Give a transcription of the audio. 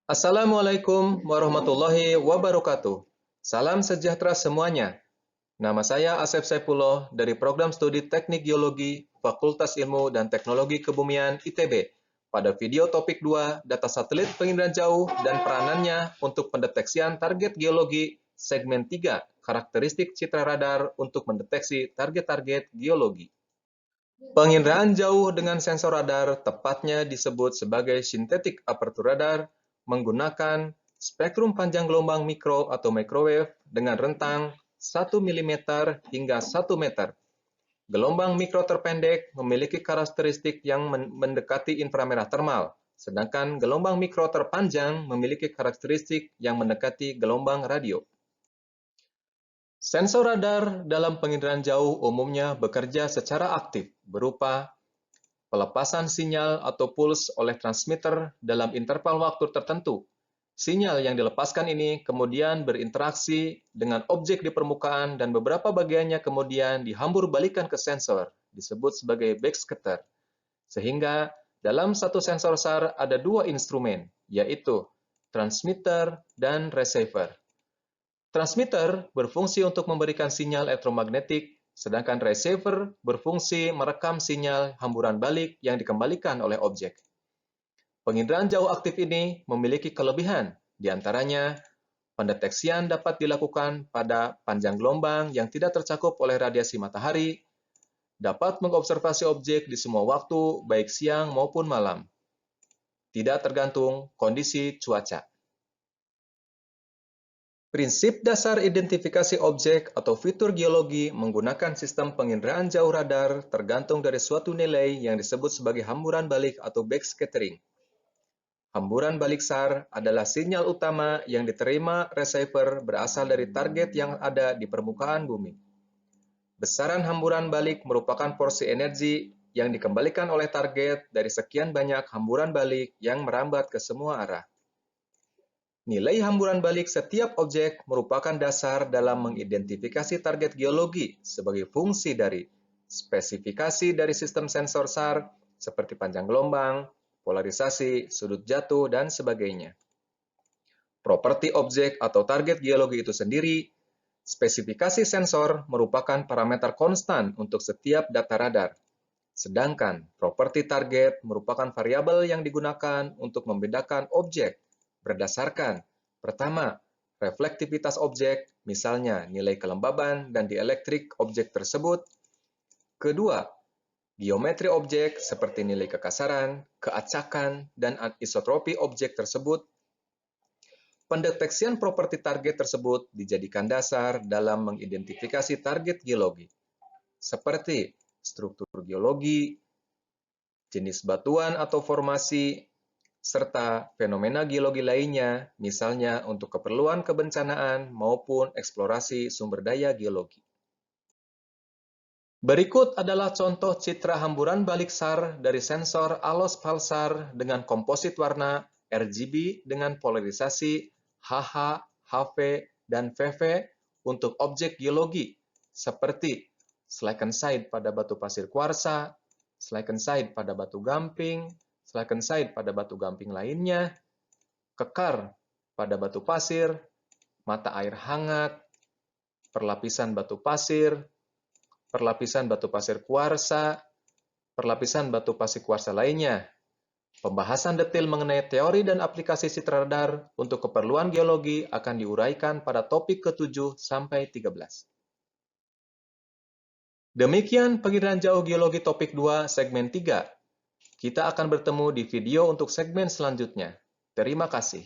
Assalamualaikum warahmatullahi wabarakatuh. Salam sejahtera semuanya. Nama saya Asep Saifullah dari Program Studi Teknik Geologi, Fakultas Ilmu dan Teknologi Kebumian ITB. Pada video topik 2, data satelit penginderaan jauh dan peranannya untuk pendeteksian target geologi, segmen 3, karakteristik citra radar untuk mendeteksi target-target geologi. Penginderaan jauh dengan sensor radar tepatnya disebut sebagai synthetic aperture radar menggunakan spektrum panjang gelombang mikro atau microwave dengan rentang 1 mm hingga 1 meter. Gelombang mikro terpendek memiliki karakteristik yang mendekati inframerah termal, sedangkan gelombang mikro terpanjang memiliki karakteristik yang mendekati gelombang radio. Sensor radar dalam penginderaan jauh umumnya bekerja secara aktif berupa pelepasan sinyal atau puls oleh transmitter dalam interval waktu tertentu. Sinyal yang dilepaskan ini kemudian berinteraksi dengan objek di permukaan dan beberapa bagiannya kemudian dihambur balikan ke sensor, disebut sebagai backscatter. Sehingga dalam satu sensor SAR ada dua instrumen, yaitu transmitter dan receiver. Transmitter berfungsi untuk memberikan sinyal elektromagnetik, sedangkan receiver berfungsi merekam sinyal hamburan balik yang dikembalikan oleh objek. Penginderaan jauh aktif ini memiliki kelebihan, di antaranya pendeteksian dapat dilakukan pada panjang gelombang yang tidak tercakup oleh radiasi matahari, dapat mengobservasi objek di semua waktu, baik siang maupun malam, tidak tergantung kondisi cuaca. Prinsip dasar identifikasi objek atau fitur geologi menggunakan sistem penginderaan jauh radar tergantung dari suatu nilai yang disebut sebagai hamburan balik atau backscattering. Hamburan balik SAR adalah sinyal utama yang diterima receiver berasal dari target yang ada di permukaan bumi. Besaran hamburan balik merupakan porsi energi yang dikembalikan oleh target dari sekian banyak hamburan balik yang merambat ke semua arah. Nilai hamburan balik setiap objek merupakan dasar dalam mengidentifikasi target geologi sebagai fungsi dari spesifikasi dari sistem sensor SAR seperti panjang gelombang, polarisasi, sudut jatuh, dan sebagainya. Properti objek atau target geologi itu sendiri, spesifikasi sensor merupakan parameter konstan untuk setiap data radar. Sedangkan properti target merupakan variabel yang digunakan untuk membedakan objek berdasarkan, pertama, reflektivitas objek, misalnya nilai kelembaban dan dielektrik objek tersebut. Kedua, geometri objek seperti nilai kekasaran, keacakan, dan anisotropi objek tersebut. Pendeteksian properti target tersebut dijadikan dasar dalam mengidentifikasi target geologi, seperti struktur geologi, jenis batuan atau formasi, serta fenomena geologi lainnya, misalnya untuk keperluan kebencanaan maupun eksplorasi sumber daya geologi. Berikut adalah contoh citra hamburan balik SAR dari sensor ALOS PALSAR dengan komposit warna RGB dengan polarisasi HH, HV, dan VV untuk objek geologi, seperti Slackenstein pada batu pasir kuarsa, Slackenstein pada batu gamping, Slackenstein pada batu gamping lainnya, kekar pada batu pasir, mata air hangat, perlapisan batu pasir kuarsa, perlapisan batu pasir kuarsa lainnya. Pembahasan detail mengenai teori dan aplikasi citra radar untuk keperluan geologi akan diuraikan pada topik ke-7 sampai 13. Demikian penginderaan jauh geologi topik 2 segmen 3. Kita akan bertemu di video untuk segmen selanjutnya. Terima kasih.